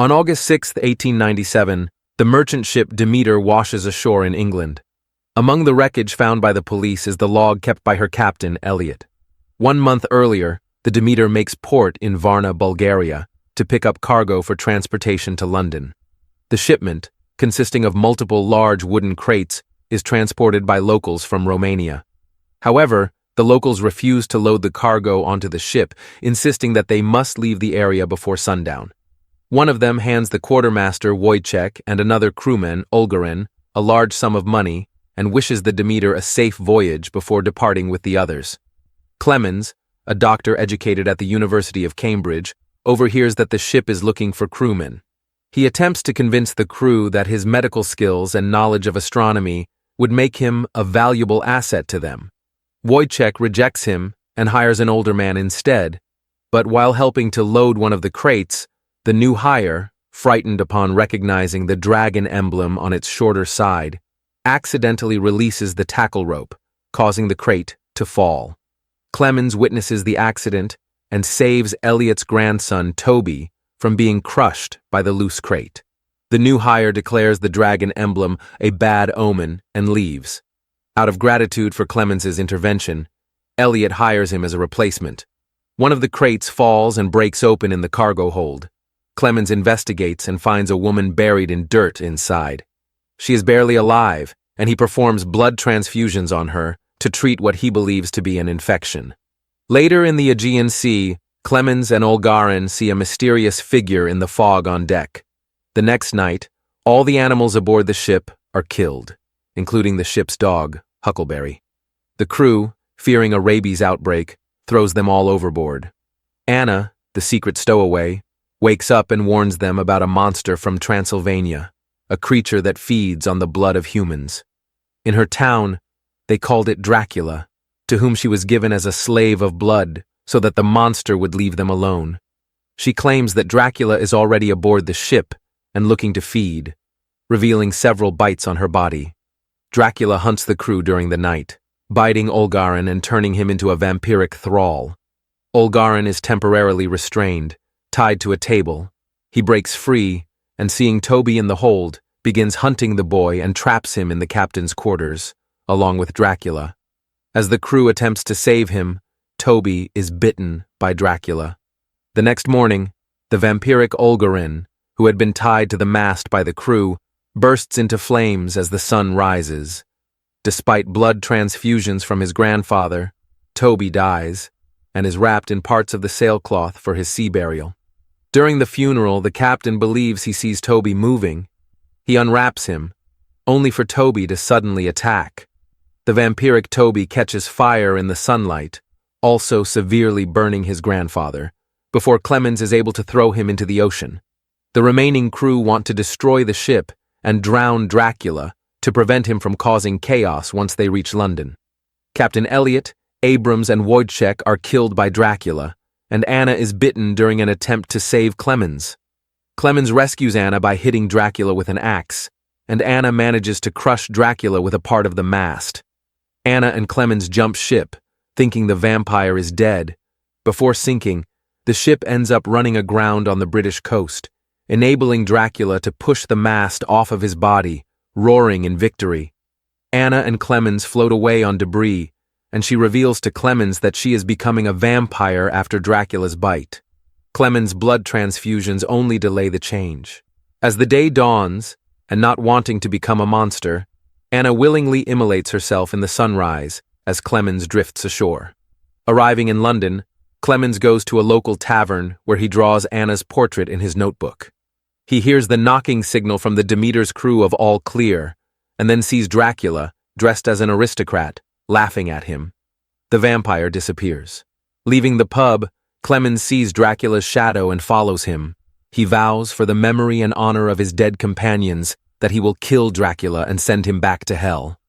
On August 6, 1897, the merchant ship Demeter washes ashore in England. Among the wreckage found by the police is the log kept by her captain, Elliot. 1 month earlier, the Demeter makes port in Varna, Bulgaria, to pick up cargo for transportation to London. The shipment, consisting of multiple large wooden crates, is transported by locals from Romania. However, the locals refuse to load the cargo onto the ship, insisting that they must leave the area before sundown. One of them hands the quartermaster, Wojciech, and another crewman, Olgarin, a large sum of money and wishes the Demeter a safe voyage before departing with the others. Clemens, a doctor educated at the University of Cambridge, overhears that the ship is looking for crewmen. He attempts to convince the crew that his medical skills and knowledge of astronomy would make him a valuable asset to them. Wojciech rejects him and hires an older man instead, but while helping to load one of the crates, the new hire, frightened upon recognizing the dragon emblem on its shorter side, accidentally releases the tackle rope, causing the crate to fall. Clemens witnesses the accident and saves Elliot's grandson, Toby, from being crushed by the loose crate. The new hire declares the dragon emblem a bad omen and leaves. Out of gratitude for Clemens's intervention, Elliot hires him as a replacement. One of the crates falls and breaks open in the cargo hold. Clemens investigates and finds a woman buried in dirt inside. She is barely alive, and he performs blood transfusions on her to treat what he believes to be an infection. Later in the Aegean Sea, Clemens and Olgarin see a mysterious figure in the fog on deck. The next night, all the animals aboard the ship are killed, including the ship's dog, Huckleberry. The crew, fearing a rabies outbreak, throws them all overboard. Anna, the secret stowaway, wakes up and warns them about a monster from Transylvania, a creature that feeds on the blood of humans. In her town, they called it Dracula, to whom she was given as a slave of blood so that the monster would leave them alone. She claims that Dracula is already aboard the ship and looking to feed, revealing several bites on her body. Dracula hunts the crew during the night, biting Olgarin and turning him into a vampiric thrall. Olgarin is temporarily restrained, tied to a table. He breaks free, and seeing Toby in the hold, begins hunting the boy and traps him in the captain's quarters, along with Dracula. As the crew attempts to save him, Toby is bitten by Dracula. The next morning, the vampiric Olgarin, who had been tied to the mast by the crew, bursts into flames as the sun rises. Despite blood transfusions from his grandfather, Toby dies and is wrapped in parts of the sailcloth for his sea burial. During the funeral, the captain believes he sees Toby moving. He unwraps him, only for Toby to suddenly attack. The vampiric Toby catches fire in the sunlight, also severely burning his grandfather, before Clemens is able to throw him into the ocean. The remaining crew want to destroy the ship and drown Dracula to prevent him from causing chaos once they reach London. Captain Elliot, Abrams, and Wojciech are killed by Dracula, and Anna is bitten during an attempt to save Clemens. Clemens rescues Anna by hitting Dracula with an axe, and Anna manages to crush Dracula with a part of the mast. Anna and Clemens jump ship, thinking the vampire is dead. Before sinking, the ship ends up running aground on the British coast, enabling Dracula to push the mast off of his body, roaring in victory. Anna and Clemens float away on debris, and she reveals to Clemens that she is becoming a vampire after Dracula's bite. Clemens' blood transfusions only delay the change. As the day dawns, and not wanting to become a monster, Anna willingly immolates herself in the sunrise as Clemens drifts ashore. Arriving in London, Clemens goes to a local tavern where he draws Anna's portrait in his notebook. He hears the knocking signal from the Demeter's crew of all clear, and then sees Dracula, dressed as an aristocrat, laughing at him. The vampire disappears. Leaving the pub, Clemens sees Dracula's shadow and follows him. He vows, for the memory and honor of his dead companions, that he will kill Dracula and send him back to hell.